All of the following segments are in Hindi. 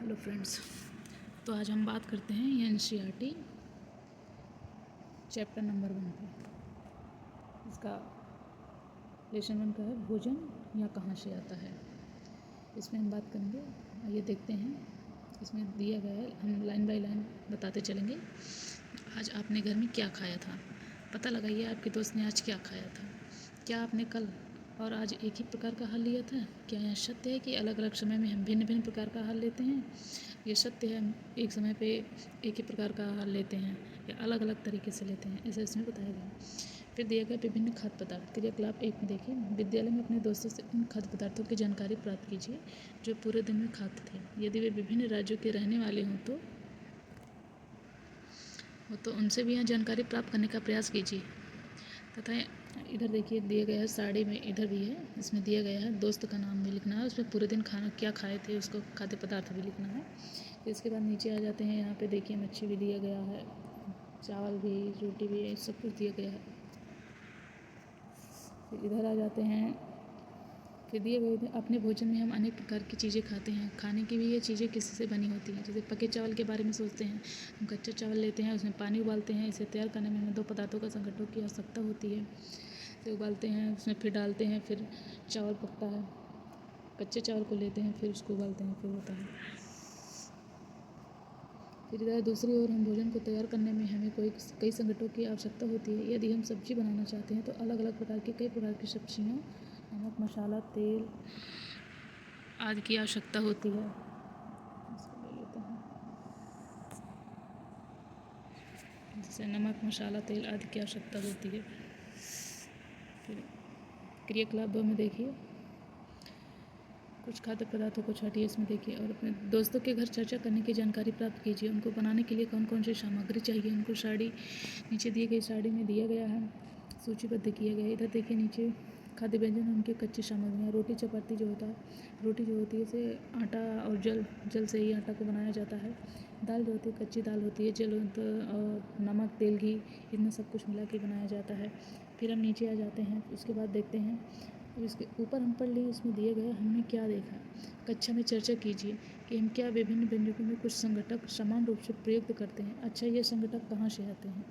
Hello friends. तो आज हम बात करते हैं एनसीईआरटी चैप्टर नंबर 1 पे। इसका लेसन 1 का है भोजन या कहाँ से आता है। इसमें हम बात करेंगे। आइए देखते हैं। इसमें दिया गया है, हम लाइन बाय लाइन बताते चलेंगे। आज आपने घर में क्या खाया था, पता लगाइए आपके दोस्त ने आज क्या खाया था। क्या आपने कल और आज एक ही प्रकार का हल लिया था? क्या यह सत्य है कि अलग अलग समय में हम भिन्न भिन्न प्रकार का हल लेते हैं? ये सत्य है, हम एक समय पे एक ही प्रकार का हल लेते हैं या अलग अलग तरीके से लेते हैं, ऐसा इसमें बताया गया। फिर दिया गया विभिन्न खाद्य पदार्थ। क्रियाकलाप 1 में देखिए, विद्यालय में अपने दोस्तों से उन खाद्य पदार्थों की जानकारी प्राप्त कीजिए जो पूरे दिन में खाते थे। यदि वे विभिन्न राज्यों के रहने वाले हों तो उनसे भी यहाँ जानकारी प्राप्त करने का प्रयास कीजिए। तथा इधर देखिए दिया गया है साड़ी में, इधर भी है, इसमें दिया गया है दोस्त का नाम भी लिखना है, उसमें पूरे दिन खाना क्या खाए थे उसको खाद्य पदार्थ भी लिखना है। तो इसके बाद नीचे आ जाते हैं, यहाँ पे देखिए मच्छी भी दिया गया है, चावल भी, रोटी भी, सब कुछ दिया गया है। फिर इधर आ जाते हैं, फिर दिए गए थे अपने भोजन में हम अनेक प्रकार की चीज़ें खाते हैं। खाने की भी ये चीज़ें किससे बनी होती हैं। जैसे पके चावल के बारे में सोचते हैं, हम कच्चा चावल लेते हैं, उसमें पानी उबालते हैं। इसे तैयार करने में हमें 2 पदार्थों का संगठन की आवश्यकता होती है। इसे उबालते हैं, उसमें फिर डालते हैं, फिर चावल पकता है। कच्चे चावल को लेते हैं, फिर उसको उबालते हैं, फिर होता है। फिर इधर दूसरी ओर हम भोजन को तैयार करने में हमें कई संगठनों की आवश्यकता होती है। यदि हम सब्जी बनाना चाहते हैं तो अलग अलग प्रकार की कई प्रकार की सब्जियाँ, नमक, मसाला, तेल आदि की आवश्यकता होती है। इसको ले लेते हैं, जैसे नमक, मसाला, तेल आदि की आवश्यकता होती है। फिर क्रियाकलाप 2 में देखिए, कुछ खाद्य पदार्थों को छाटिए, इसमें देखिए, और अपने दोस्तों के घर चर्चा करने की जानकारी प्राप्त कीजिए। उनको बनाने के लिए कौन कौन सी सामग्री चाहिए। उनको साड़ी, नीचे दी गई साड़ी में दिया गया है, सूचीबद्ध किया गया है। इधर देखिए नीचे खाद्य व्यंजन, उनकी कच्ची सामग्रियाँ, रोटी चपाती जो होता है, रोटी जो होती है इसे आटा और जल से ही आटा को बनाया जाता है। दाल जो होती है कच्ची दाल होती है, जल और नमक, तेल, घी, इनमें सब कुछ मिला के बनाया जाता है। फिर हम नीचे आ जाते हैं, उसके बाद देखते हैं, इसके ऊपर हम पढ़ लिए, इसमें दिए गए हमने क्या देखा। कक्षा में चर्चा कीजिए कि हम क्या विभिन्न व्यंजनों में कुछ संघटक समान रूप से प्रयुक्त करते हैं। अच्छा, ये संघटक कहाँ से आते हैं?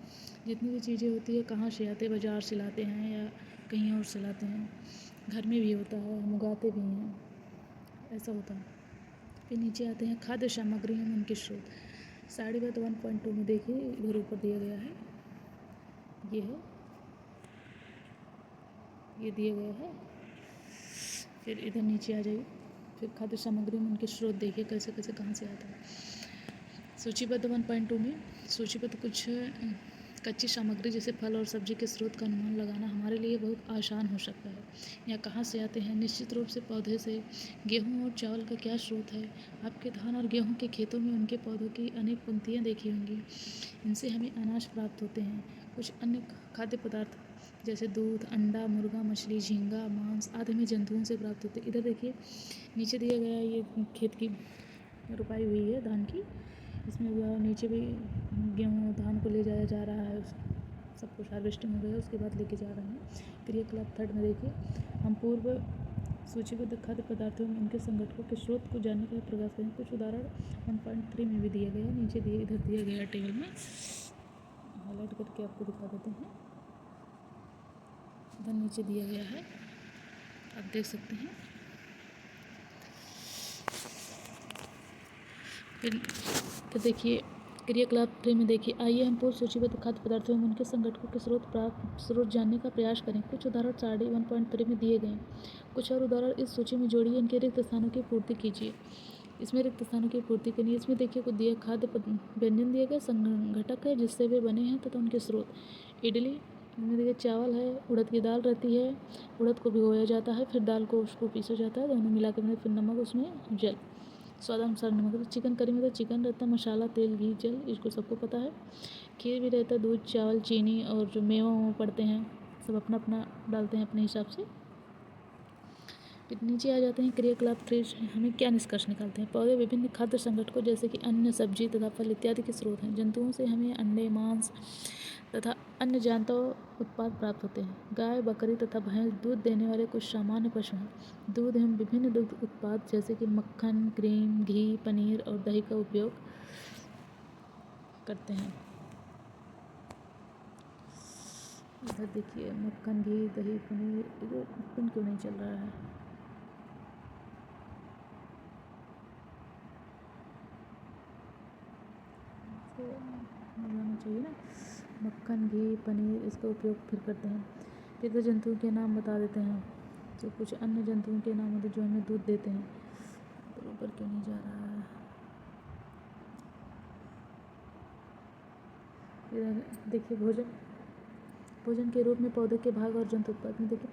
जितनी भी चीज़ें होती है कहाँ से आते हैं? बाज़ार से लाते हैं या कहीं और से लाते हैं? घर में भी होता है, हम उगाते भी हैं, ऐसा होता है। फिर नीचे आते हैं, खाद्य सामग्री हम उनके स्रोत। साड़ी बात 1.2 में देखिए, इधर ऊपर दिया गया है, ये है, ये दिया गया है। फिर इधर नीचे आ जाइए, फिर खाद्य सामग्री में उनके स्रोत देखिए कैसे कैसे कहाँ से आता है। सूचीबद्ध 1.2 में सूचीबद्ध कुछ कच्ची सामग्री जैसे फल और सब्जी के स्रोत का अनुमान लगाना हमारे लिए बहुत आसान हो सकता है। यह कहाँ से आते हैं? निश्चित रूप से पौधे से। गेहूँ और चावल का क्या स्रोत है? आपके धान और गेहूँ के खेतों में उनके पौधों की अनेक पंक्तियाँ देखी होंगी, इनसे हमें अनाज प्राप्त होते हैं। कुछ अन्य खाद्य पदार्थ जैसे दूध, अंडा, मुर्गा, मछली, झींगा, मांस आदि में जंतुओं से प्राप्त होते हैं। इधर देखिए नीचे दिया गया है, ये खेत की रुपाई हुई है धान की, इसमें नीचे भी गेहूँ धान को ले जाया जा रहा है, सब कुछ हार्वेस्टिंग हो गया, उसके बाद लेके जा रहे हैं। क्रियाकलाप 3 में देखिए, हम पूर्व सूचीबद्ध खाद्य पदार्थों में उनके संगठनों के स्रोत को जानने का प्रयास करें। कुछ उदाहरण 1.3 में भी दिए गए हैं, नीचे दिए, इधर दिया गया है टेबल में, हाईलाइट करके आपको दिखा देते हैं। इधर नीचे दिया गया है, आप देख सकते हैं। फिर देखिए क्रियाकलाप 3 में देखिए, आइए हम पूर्व सूचीबद्ध खाद्य पदार्थों में उनके संगठनों के स्रोत जानने का प्रयास करें। कुछ उदाहरण साड़ी 1.3 में दिए गए हैं। कुछ और उदाहरण इस सूची में जोड़िए, इनके रिक्त स्थानों की पूर्ति कीजिए। इसमें रिक्त स्थानों की पूर्ति करनी है। इसमें देखिए कुछ दिए खाद्य व्यंजन दिए गए, संघटक है जिससे वे बने हैं तथा उनके स्रोत। इडली, इसमें देखिए चावल है, उड़द की दाल रहती है, उड़द को भिगोया जाता है, फिर दाल को उसको पीसा जाता है, दोनों मिला के फिर नमक, उसमें जल, स्वादानुसार नमक। तो चिकन करी में तो चिकन रहता है, मसाला, तेल, घी, जल, इसको सबको पता है। खीर भी रहता है, दूध, चावल, चीनी और जो मेवा पड़ते हैं सब अपना अपना डालते हैं अपने हिसाब से। फिर नीचे आ जाते हैं, क्रियाकलाप 3 हमें क्या निष्कर्ष निकालते हैं। पौधे विभिन्न खाद्य संगठनों जैसे कि अन्न, सब्जी तथा फल इत्यादि के स्रोत हैं। जंतुओं से हमें अंडे, मांस तथा अन्य जानता उत्पाद प्राप्त होते हैं। गाय, बकरी तथा भैंस दूध देने वाले कुछ सामान्य पशु हैं। दूध एवं विभिन्न दुग्ध उत्पाद जैसे कि मक्खन, क्रीम, घी, पनीर और दही का उपयोग करते हैं। इधर देखिए मक्खन, घी, दही, पनीर, इधर पिन क्यों नहीं चल रहा है? तो जाना चाहिए ना। मक्खन, घी, पनीर इसका उपयोग फिर करते हैं। फिर तो जंतुओं के नाम बता देते हैं। तो कुछ अन्य जंतुओं के नाम होते जो हमें दूध देते हैं। तो ऊपर क्यों नहीं जा रहा है? इधर देखिए भोजन के रूप में पौधे के भाग और जंतु उत्पाद में देखिए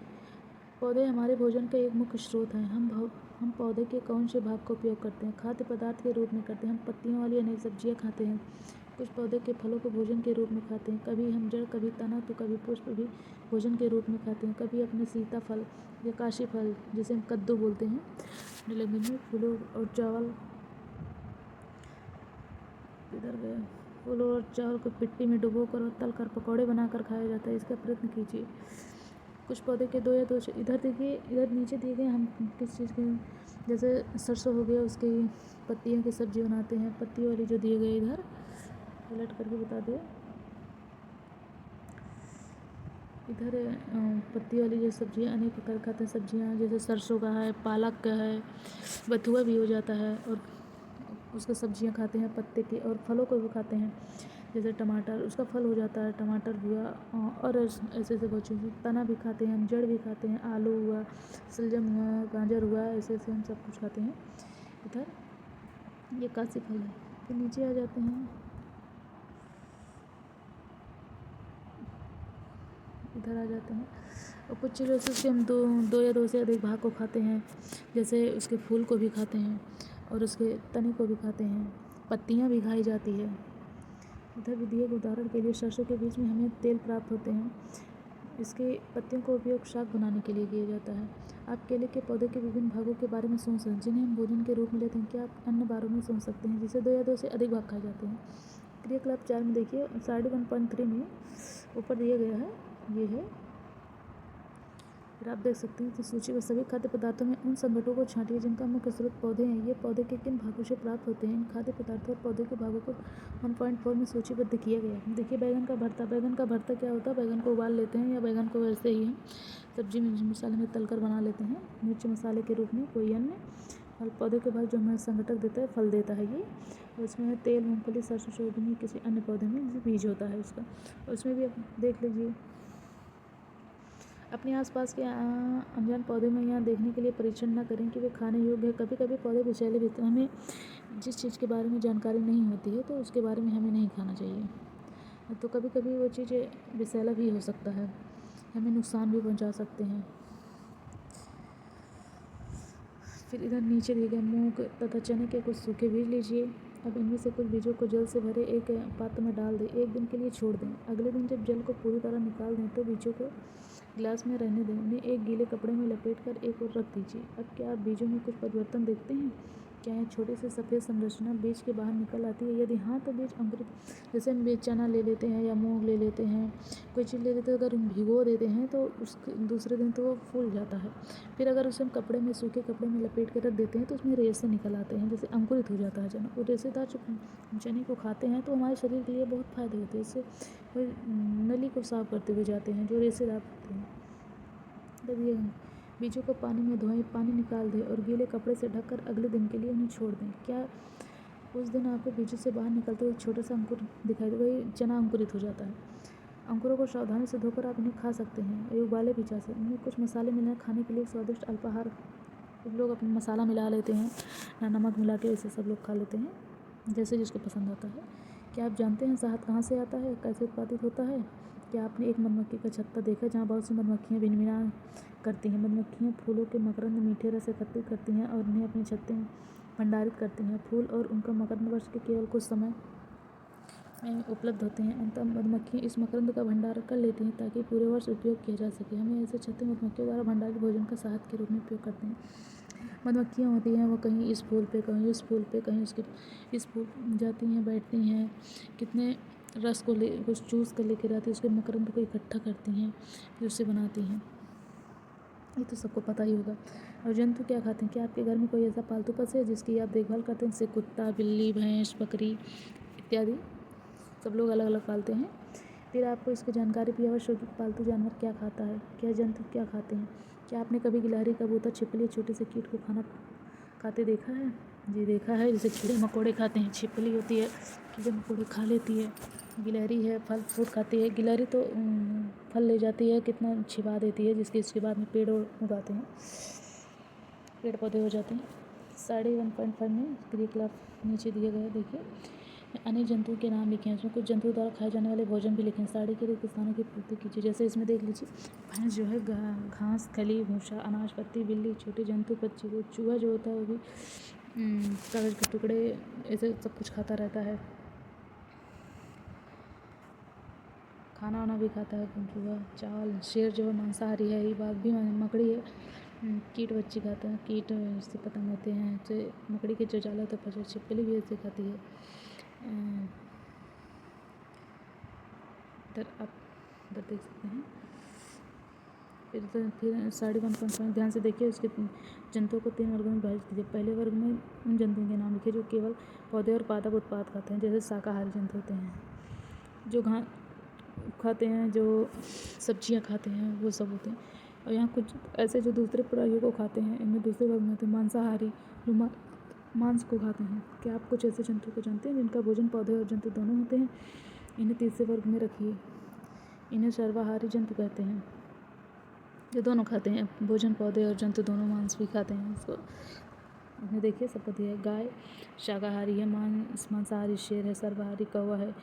पौधे हमारे भोजन का एक मुख्य स्रोत हैं। हम पौधे के कौन से भाग का उपयोग करते हैं? खाद्य पदार्थ के रूप में करते हैं। हम पत्तियों वाली अनेक सब्जियां खाते हैं। कुछ पौधे के फलों को भोजन के रूप में खाते हैं। कभी हम जड़, कभी तना तो कभी पुष्प भी भोजन के रूप में खाते हैं। कभी अपने सीताफल या काशी फल जिसे हम कद्दू बोलते हैं लैंग्वेज में, फूलों और चावल इधर गए फूलों और चावल को मिट्टी में डुबोकर और तलकर पकौड़े बनाकर खाया जाता है। इसका प्रयत्न कीजिए। कुछ पौधे के दो या दो इधर देखिए, इधर नीचे दिए गए हम किस चीज़ के, जैसे सरसों हो गया उसकी पत्तियों की सब्जी बनाते हैं। पत्ती वाली जो दिए गए इधर पलट करके बता दे। इधर पत्ती वाली जो सब्जियां अनेक प्रकार खाते हैं सब्जियां, जैसे सरसों का है, पालक का है, बथुआ भी हो जाता है और उसका सब्जियां खाते हैं पत्ते की। और फलों को भी खाते हैं, जैसे टमाटर उसका फल हो जाता है, टमाटर हुआ। और ऐसे ऐसे बहुत चीज़ें, तना भी खाते हैं हम, जड़ भी खाते हैं, आलू हुआ, शलजम हुआ, गाजर हुआ, ऐसे ऐसे हम सब कुछ खाते हैं। इधर ये काशी फल है। फिर नीचे आ जाते हैं, इधर आ जाते हैं और कुछ चीज़ों से हम दो या दो से अधिक भाग को खाते हैं। जैसे उसके फूल को भी खाते हैं और उसके तने को भी खाते हैं। पत्तियां भी खाई जाती है। इधर भी दिए उदाहरण के लिए सरसों के बीज में हमें तेल प्राप्त होते हैं। इसके पत्तियों का उपयोग शाक बनाने के लिए किया जाता है। आप केले के पौधे के विभिन्न भागों के बारे में सोच सकते हैं जिन्हें हम भोजन के रूप में लेते हैं। क्या आप अन्य बारों में सोच सकते हैं जिसे दो या दो से अधिक भाग खाए जाते हैं? क्रियाकलाप 4 में देखिए 1.3 में ऊपर दिया गया है, ये है। फिर आप देख सकते हैं कि सूची में सभी खाद्य पदार्थों में उन संगठनों को छांटिए जिनका मुख्य स्रोत पौधे हैं। ये पौधे के किन भागों से प्राप्त होते हैं? इन खाद्य पदार्थों और पौधे के भागों को 1.4 में सूचीबद्ध किया गया है। देखिए बैगन का भरता। बैगन का भरता क्या होता है? बैगन को उबाल लेते हैं या बैगन को वैसे ही हम सब्जी में मसाले में तलकर बना लेते हैं मिर्च मसाले के रूप में। कोई अन्य और पौधे के भाग जो हमें संगठक देता है, फल देता है ये। और उसमें है तेल, मूंगफली, सरसों, सोयाबीन, किसी अन्य पौधे में जैसे बीज होता है उसका। और उसमें भी आप देख लीजिए अपने आसपास के अनजान पौधे में यहाँ देखने के लिए परीक्षण न करें कि वे खाने योग्य है। कभी कभी पौधे विषैले भी होते हैं। हमें जिस चीज़ के बारे में जानकारी नहीं होती है तो उसके बारे में हमें नहीं खाना चाहिए। तो कभी कभी वो चीज़ें विषैला भी हो सकता है, हमें नुकसान भी पहुँचा सकते हैं। फिर इधर नीचे दिए गए मूंग तथा चने के कुछ सूखे बीज लीजिए। अब इनमें से कुछ बीजों को जल से भरे एक पात्र में डाल दें। एक दिन के लिए छोड़ दें। अगले दिन जब जल को पूरी तरह निकाल दें तो बीजों को गिलास में रहने दें। उन्हें एक गीले कपड़े में लपेटकर एक ओर रख दीजिए। अब क्या आप बीजों में कुछ परिवर्तन देखते हैं? क्या एक छोटी सी सफ़ेद संरचना बीज के बाहर निकल आती है? यदि हाँ तो बीज अंकुरित, जैसे हम बीज चना ले लेते हैं या मूंग ले लेते हैं, कोई चीज़ ले लेते हैं, अगर हम भिगो देते हैं तो उसके दूसरे दिन तो वो फूल जाता है। फिर अगर उसे हम कपड़े में, सूखे कपड़े में लपेट कर रख देते हैं तो उसमें रेशे निकल आते हैं, जैसे अंकुरित हो जाता है चना। वो रेशेदार जो चने को खाते हैं तो हमारे शरीर के लिए बहुत फ़ायदे होते हैं। इससे नली को साफ करते हुए जाते हैं जो रेशेदार होते हैं। तब ये बीजों को पानी में धोएं, पानी निकाल दें और गीले कपड़े से ढककर अगले दिन के लिए उन्हें छोड़ दें। क्या उस दिन आपको बीजों से बाहर निकलते हुए छोटा सा अंकुर दिखाई दे? वही चना अंकुरित हो जाता है। अंकुरों को सावधानी से धोकर आप इन्हें खा सकते हैं, ये उबाले भी जा सकते हैं। इनमें कुछ मसाले मिलाकर खाने के लिए स्वादिष्ट अल्पाहार। कुछ लोग अपने मसाला मिला लेते हैं या नमक मिला के, इसे सब लोग खा लेते हैं जैसे जिसको पसंद आता है। क्या आप जानते हैं शहद कहाँ से आता है, कैसे उत्पादित होता है? क्या आपने एक मधुमक्खी का छत्ता देखा जहाँ बहुत सी मधुमक्खियाँ भिनभिना करती हैं? मधुमक्खियाँ फूलों के मकरंद मीठे रस एकत्रित करती हैं और उन्हें अपने छत्ते में भंडारित करती हैं। फूल और उनका मकरंद वर्ष के केवल कुछ समय में उपलब्ध होते हैं। अंततः मधुमक्खियाँ इस मकरंद का भंडारण कर लेती हैं ताकि पूरे वर्ष उपयोग किया जा सके। हमें ऐसे छत्ते मधुमक्खियों द्वारा भंडारित भोजन का शहद के रूप में उपयोग करते हैं। मधुमक्खियाँ होती हैं वो कहीं इस फूल पे, कहीं उस फूल पे, कहीं उसके इस फूल जाती हैं, बैठती हैं। कितने रस को ले कुछ चूस कर लेकर आती है, उसके मकरंद को इकट्ठा करती हैं, फिर उससे बनाती हैं। ये तो सबको पता ही होगा। और जंतु क्या खाते हैं? क्या आपके घर में कोई ऐसा पालतू पशु है जिसकी आप देखभाल करते हैं? जैसे कुत्ता, बिल्ली, भैंस, बकरी इत्यादि सब लोग अलग अलग पालते हैं। फिर आपको इसकी जानकारी भी अवश्य होगी कि पालतू जानवर क्या खाता है, क्या जंतु क्या खाते हैं। क्या आपने कभी गिलहरी, कबूतर, छिपकली, छोटे से कीट को खाना खाते देखा है? जी देखा है। जैसे कीड़े मकोड़े खाते हैं, छिपकली होती है कीड़े मकोड़े खा लेती है। गिलहरी है फल फ्रूट खाती है। गिलहरी तो फल ले जाती है, कितना छिपा देती है, जिसके इसके बाद में पेड़ उगाते हैं, पेड़ पौधे हो जाते हैं। 1.5 में क्रियाकलाप नीचे दिया गया है, देखिए। अनेक जंतुओं के नाम लिखे हैं, उसमें कुछ जंतुओं द्वारा खाए जाने वाले भोजन भी लिखे हैं। साड़ी के रिक्त स्थानों की पूर्ति कीजिए। जैसे इसमें देख लीजिए, भैंस जो है घास, खली, भूसा, अनाज, पत्ती। बिल्ली छोटे जंतु, पक्षी को। चूहा जो होता है वो भी कागज़ के टुकड़े ऐसे सब कुछ खाता रहता है, खाना वाना भी खाता है चूहा। चावल। शेर जो है मांसाहारी है। ये बाघ भी मकड़ी है। कीट बच्चे खाते हैं, कीट इससे पतंग होते हैं, ऐसे मकड़ी के जो जाल होता है फंसे। छिपकली भी ऐसे खाती है। इधर आप इधर देख सकते हैं। फिर 1.5 ध्यान से देखिए। उसके जंतुओं को 3 वर्गों में विभाजित कीजिए। पहले वर्ग में उन जंतुओं के नाम लिखिए जो केवल पौधे और पादप उत्पाद खाते हैं, जैसे शाकाहारी जंतु होते हैं, जो घास खाते हैं, जो सब्जियां खाते हैं, वो सब होते हैं। और यहाँ कुछ ऐसे जो दूसरे प्राणियों को खाते हैं, इनमें दूसरे वर्ग में होते हैं मांसाहारी, जो मांस को खाते हैं। क्या आप कुछ ऐसे जंतु को जानते हैं जिनका भोजन पौधे और जंतु दोनों होते हैं? इन्हें तीसरे वर्ग में रखिए। इन्हें सर्वाहारी जंतु कहते हैं, जो दोनों खाते हैं, भोजन पौधे और जंतु दोनों, मांस भी खाते हैं। इसको इसमें देखिए सबको दिया है। गाय शाकाहारी है, मांसाहारी शेर है, सर्वाहारी कौवा है।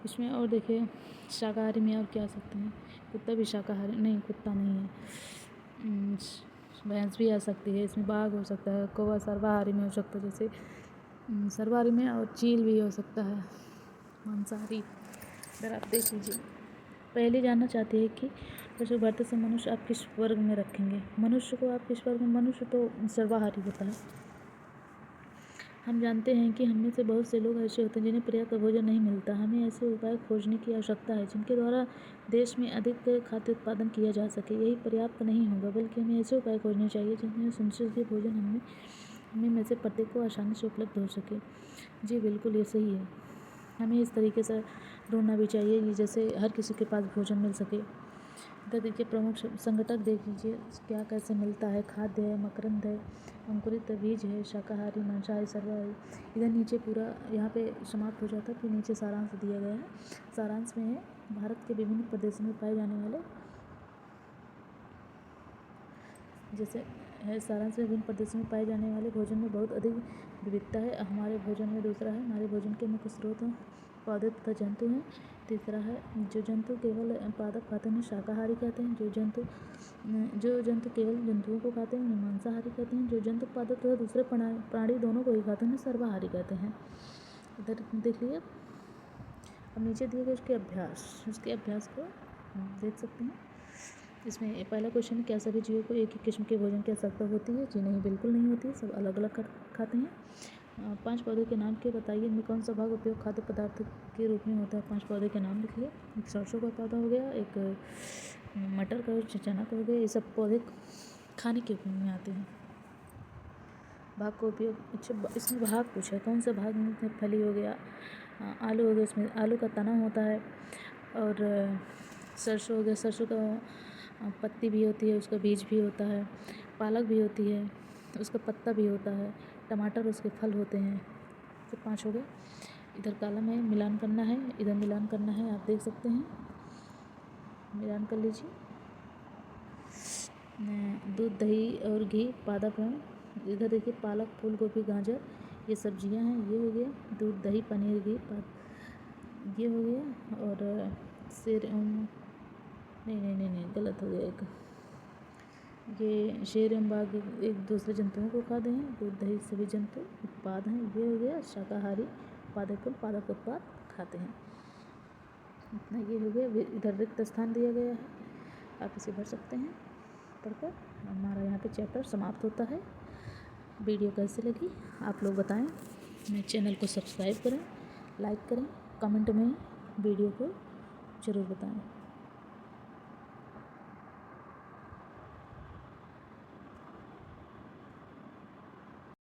इसमें और देखिए शाकाहारी में और क्या आ सकते हैं? कुत्ता भी शाकाहारी नहीं, कुत्ता नहीं है। भैंस भी आ सकती है, इसमें बाघ हो सकता है, कौवा सर्वाहारी में हो सकता है, जैसे सर्वाहारी में, और चील भी हो सकता है मांसाहारी। अगर आप देख लीजिए, पहले जानना चाहते हैं कि पशु बढ़ते से मनुष्य आप किस वर्ग में रखेंगे? मनुष्य को आप किस वर्ग में? मनुष्य तो सर्वाहारी होता है। हम जानते हैं कि हम में से बहुत से लोग ऐसे होते हैं जिन्हें पर्याप्त भोजन नहीं मिलता। हमें ऐसे उपाय खोजने की आवश्यकता है जिनके द्वारा देश में अधिक खाद्य उत्पादन किया जा सके। यही पर्याप्त नहीं होगा, बल्कि हमें ऐसे उपाय खोजने चाहिए जिनमें सुनिश्चित भोजन हमें में से प्रत्येक को आसानी से उपलब्ध हो सके। जी बिल्कुल, ये सही है। हमें इस तरीके से ढूंढना भी चाहिए कि जैसे हर किसी के पास भोजन मिल सके। इधर देखिए प्रमुख संगठक देख लीजिए क्या कैसे मिलता है। खाद्य है, मकरंद है, अंकुरित बीज है, शाकाहारी, मांसाहारी, सर्वाहारी। इधर नीचे पूरा यहाँ पे समाप्त हो जाता है, फिर नीचे सारांश दिया गया है। सारांश में है भारत के विभिन्न प्रदेशों में पाए जाने वाले, जैसे है सारांश में विभिन्न प्रदेशों में पाए जाने वाले भोजन में बहुत अधिक विविधता है। हमारे भोजन में दूसरा है, हमारे भोजन के मुख्य स्रोत हैं पौधे तथा जंतु हैं। तीसरा है जो जंतु केवल पादप खाते हैं शाकाहारी कहते हैं। जो जंतु केवल जंतुओं को खाते हैं उन्हें मांसाहारी कहते हैं। जो जंतु पादप तथा दूसरे प्राणी दोनों को ही खाते हैं सर्वाहारी कहते हैं। इधर देख लीजिए, अब नीचे दिए गए उसके अभ्यास को देख सकते हैं। इसमें पहला क्वेश्चन है, क्या सभी जीवों को एक ही किस्म के भोजन की आवश्यकता होती है? जी नहीं, बिल्कुल नहीं होती है, सब अलग अलग खाते हैं। 5 पौधों के नाम के बताइए, इनमें कौन सा भाग उपयोग खाद्य पदार्थ के रूप में होता है? 5 पौधे के नाम लिखिए। एक सरसों का पौधा हो गया, एक मटर का, चना का हो गया। ये सब पौधे खाने के उपयोग में आते हैं। भाग का उपयोग, अच्छा इसमें भाग पूछा है, कौन सा भाग में? फली हो गया, आलू हो गया, इसमें आलू का तना होता है। और सरसों हो गया, सरसों का पत्ती भी होती है, उसका बीज भी होता है। पालक भी होती है, उसका पत्ता भी होता है। टमाटर उसके फल होते हैं। तो 5 हो गए। इधर कॉलम है, मिलान करना है, इधर मिलान करना है, आप देख सकते हैं, मिलान कर लीजिए। दूध, दही और घी पादप हैं। इधर देखिए पालक, फूल गोभी, गाजर ये सब्जियां हैं। ये हो गया दूध, दही, पनीर, घी, ये हो गया। और शेर नहीं गलत हो गया। ये शेर एवं बाघ एक दूसरे जंतुओं को खाते हैं। दूध, दही सभी जंतु उत्पाद हैं। ये हो गया शाकाहारी, पादप उत्पाद खाते हैं। इतना ये हो गया। इधर रिक्त स्थान दिया गया है, आप इसे भर सकते हैं पढ़कर। हमारा यहाँ पे चैप्टर समाप्त होता है। वीडियो कैसे लगी आप लोग बताएं। मेरे चैनल को सब्सक्राइब करें, लाइक करें, कमेंट में वीडियो को ज़रूर बताएं।